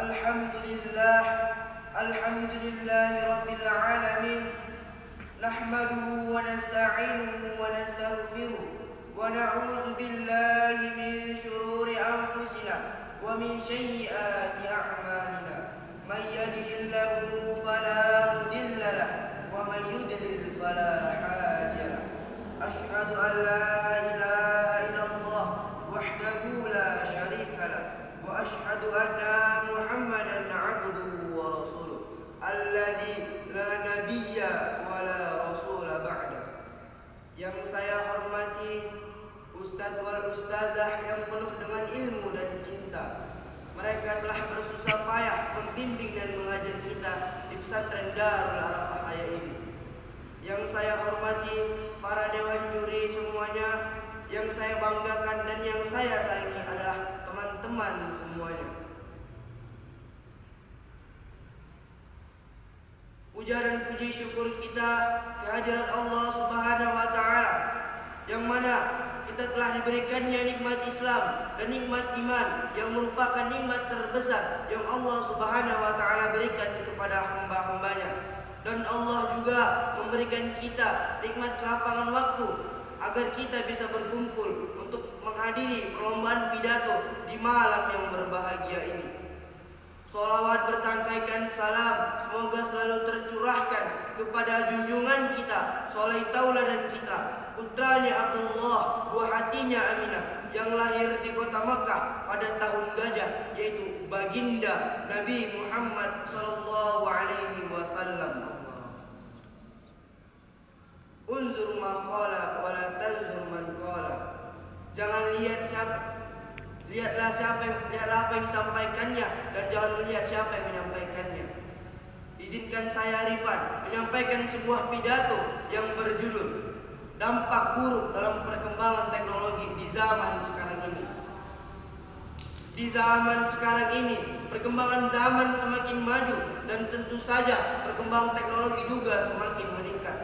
Alhamdulillah, alhamdulillahi rabbil alamin. Nahmaduhu wa nasta'inuhu wa nastaghfiruh wa na'udzu billahi min shururi anfusina wa min sayyiati a'malina. Man yahdihillahu fala mudilla lahu wa man yudlil fala hadiya lahu. Asyhadu an la ilaha illallah wahdahu la syarika lahu wa asyhadu anna Muhammadan 'abduhu wa rasuluh alladzi la nabiyya wa la rasula ba'da. Yang saya hormati ustadz wal ustazah yang penuh dengan ilmu dan cinta. Mereka telah bersusah payah membimbing dan mengajar kita di pesantren Darul Arafah Raya ini. Yang saya hormati para dewan juri semuanya, yang saya banggakan dan yang saya sayangi adalah teman-teman semuanya. Puja dan puji syukur kita kehadirat Allah Subhanahu wa taala, yang mana kita telah diberikannya nikmat Islam dan nikmat iman yang merupakan nikmat terbesar yang Allah Subhanahu wa taala berikan kepada hamba-hambanya. Dan Allah juga memberikan kita nikmat kelapangan waktu agar kita bisa berkumpul untuk menghadiri perlombaan pidato di malam yang berbahagia ini. Sholawat bertangkaikan salam semoga selalu tercurahkan kepada junjungan kita, soleh tauladan kita, putranya Abdullah, buah hatinya Aminah, yang lahir di kota Makkah pada tahun gajah, yaitu baginda Nabi Muhammad sallallahu alaihi wasallam. Unzur ma qala wa la tanzur man qala. Jangan lihatlah apa yang disampaikannya dan jangan melihat siapa yang menyampaikannya. Izinkan saya Rifan menyampaikan sebuah pidato yang berjudul Dampak Buruk dalam Perkembangan Teknologi di Zaman Sekarang Ini. Di zaman sekarang ini, perkembangan zaman semakin maju dan tentu saja perkembangan teknologi juga semakin meningkat.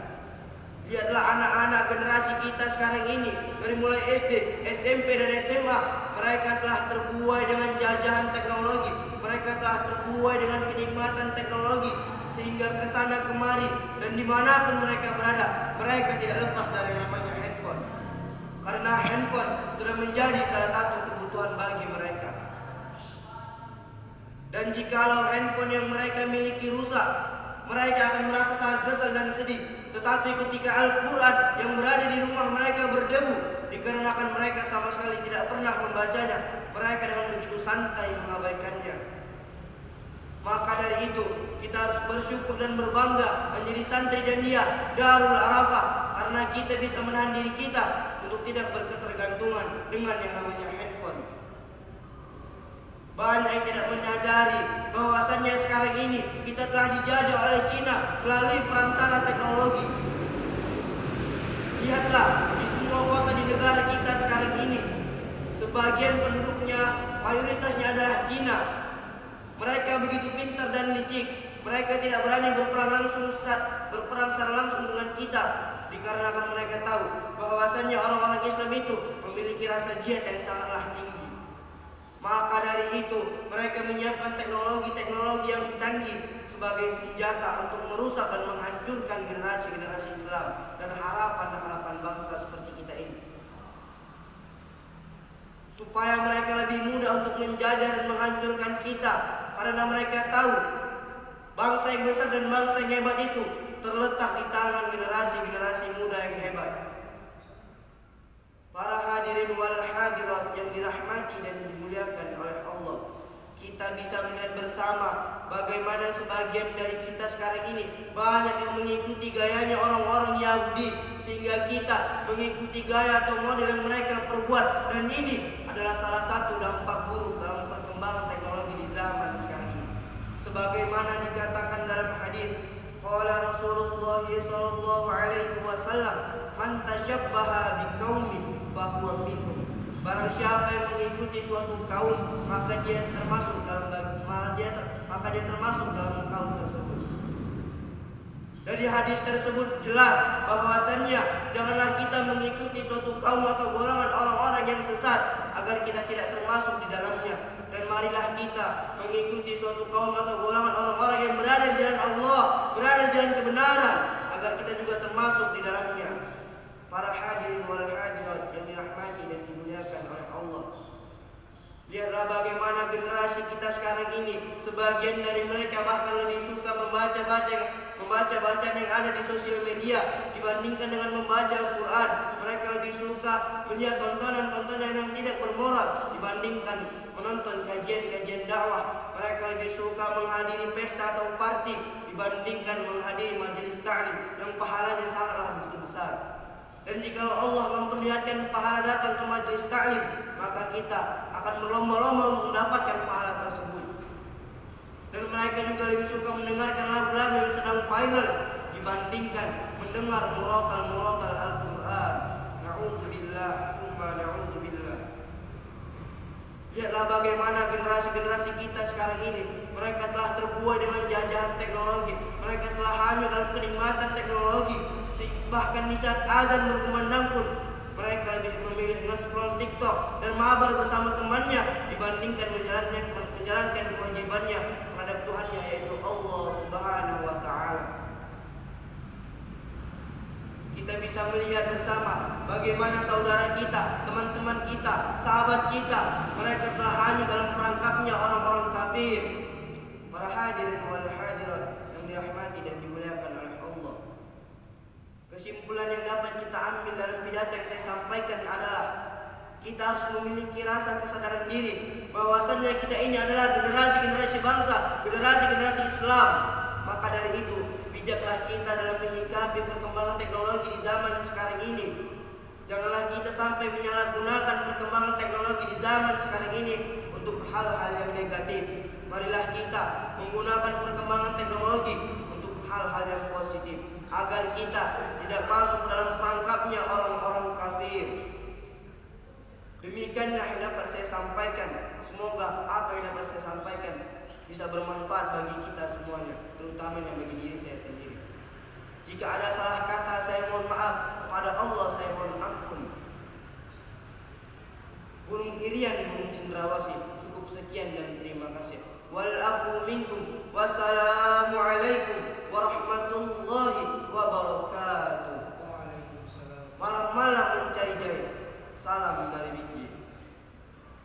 Lihatlah anak-anak generasi kita sekarang ini, dari mulai SD, SMP dan SMA, mereka telah terbuai dengan jajahan teknologi, mereka telah terbuai dengan kenikmatan teknologi, sehingga kesana kemari dan dimanapun mereka berada, mereka tidak lepas dari namanya handphone. Karena handphone sudah menjadi salah satu kebutuhan bagi mereka. Dan jikalau handphone yang mereka miliki rusak, mereka akan merasa sangat kesal dan sedih. Tetapi ketika Al-Quran yang berada di rumah mereka berdebu, dikarenakan mereka sama sekali tidak pernah membacanya, mereka dengan begitu santai mengabaikannya. Maka dari itu kita harus bersyukur dan berbangga menjadi santri dan dia Darul Arafah, karena kita bisa menahan diri kita untuk tidak berketergantungan dengan yang namanya handphone. Banyak yang tidak menyadari bahwasannya sekarang ini kita telah dijajah oleh Cina melalui perantara teknologi. Lihatlah di semua kota di negara kita sekarang ini, sebagian penduduknya mayoritasnya adalah Cina. Mereka begitu pintar dan licik. Mereka tidak berani berperang secara langsung dengan kita, dikarenakan mereka tahu bahwasannya orang-orang Islam itu memiliki rasa jihad yang sangatlah tinggi. Maka dari itu mereka menyiapkan teknologi-teknologi yang canggih sebagai senjata untuk merusak dan menghancurkan generasi-generasi Islam dan harapan-harapan bangsa seperti kita ini. Supaya mereka lebih mudah untuk menjajah dan menghancurkan kita, karena mereka tahu bangsa yang besar dan bangsa yang hebat itu terletak di tangan generasi-generasi muda yang hebat. Para hadirin wal hadirat yang dirahmati dan dimuliakan oleh Allah, kita bisa melihat bersama bagaimana sebagian dari kita sekarang ini banyak yang mengikuti gayanya orang-orang Yahudi, sehingga kita mengikuti gaya atau model yang mereka perbuat, dan ini adalah salah satu dampak buruk dalam perkembangan teknologi di zaman sekarang ini. Sebagaimana dikatakan dalam hadis, qala Rasulullah sallallahu alaihi wasallam, man tashabbaha biqaumin fahuwa minhum. Barang siapa yang mengikuti suatu kaum, maka dia termasuk dalam kaum tersebut. Dari hadis tersebut jelas bahwasannya janganlah kita mengikuti suatu kaum atau golongan orang-orang yang sesat agar kita tidak termasuk di dalamnya. Dan marilah kita mengikuti suatu kaum atau golongan orang-orang yang berada di jalan Allah, berada di jalan kebenaran, agar kita juga termasuk di dalamnya. Para hadirin wal hadirat yang dirahmati dan dimuliakan oleh Allah, lihatlah bagaimana generasi kita sekarang ini, sebagian dari mereka bahkan lebih suka membaca bacaan yang ada di sosial media dibandingkan dengan membaca Al-Quran. Mereka lebih suka melihat tontonan-tontonan yang tidak bermoral dibandingkan menonton kajian-kajian dakwah. Mereka lebih suka menghadiri pesta atau party dibandingkan menghadiri majelis ta'lim yang pahalanya sangatlah begitu besar. Dan jika Allah memperlihatkan pahala datang ke majelis ta'lim, maka kita akan berlomba-lomba untuk mendapatkan pahala tersebut. Dan mereka juga lebih suka mendengarkan lagu-lagu yang sedang viral dibandingkan mendengar murotal Al-Quran. Na'udzubillah, summa na'udzubillah. Lihatlah bagaimana generasi-generasi kita sekarang ini, mereka telah terbuai dengan jajahan teknologi. Mereka telah hanyut dalam kenikmatan teknologi. Bahkan di saat azan berkumandang pun mereka lebih memilih nge-scroll TikTok dan mabar bersama temannya dibandingkan menjalankan kewajibannya terhadap Tuhannya, yaitu Allah Subhanahu wa Ta'ala. Kita bisa melihat bersama bagaimana saudara kita, teman-teman kita, sahabat kita, mereka telah hanyut dalam perangkapnya orang-orang kafir. Para hadirin wal hadirat yang dirahmati dan dimuliakan oleh Allah, kesimpulan yang dapat kita ambil dalam pidato yang saya sampaikan adalah kita harus memiliki rasa kesadaran diri bahwasannya kita ini adalah generasi-generasi bangsa, generasi-generasi Islam. Maka dari itu, bijaklah kita dalam menyikapi perkembangan teknologi di zaman sekarang ini. Janganlah kita sampai menyalahgunakan perkembangan teknologi di zaman sekarang ini untuk hal-hal yang negatif. Marilah kita menggunakan perkembangan teknologi untuk hal-hal yang positif, agar kita tidak masuk dalam perangkapnya orang-orang kafir. Demikianlah yang dapat saya sampaikan. Semoga apa yang dapat saya sampaikan bisa bermanfaat bagi kita semuanya, terutamanya bagi diri saya sendiri. Jika ada salah kata, saya mohon maaf. Kepada Allah saya mohon ampun. Burung irian, burung cendrawasih. Cukup sekian dan terima kasih. Wal afu minkum. Wassalamualaikum warahmatullahi wabarakatuh. Malam-malam mencari jaya. Salam dari Biji.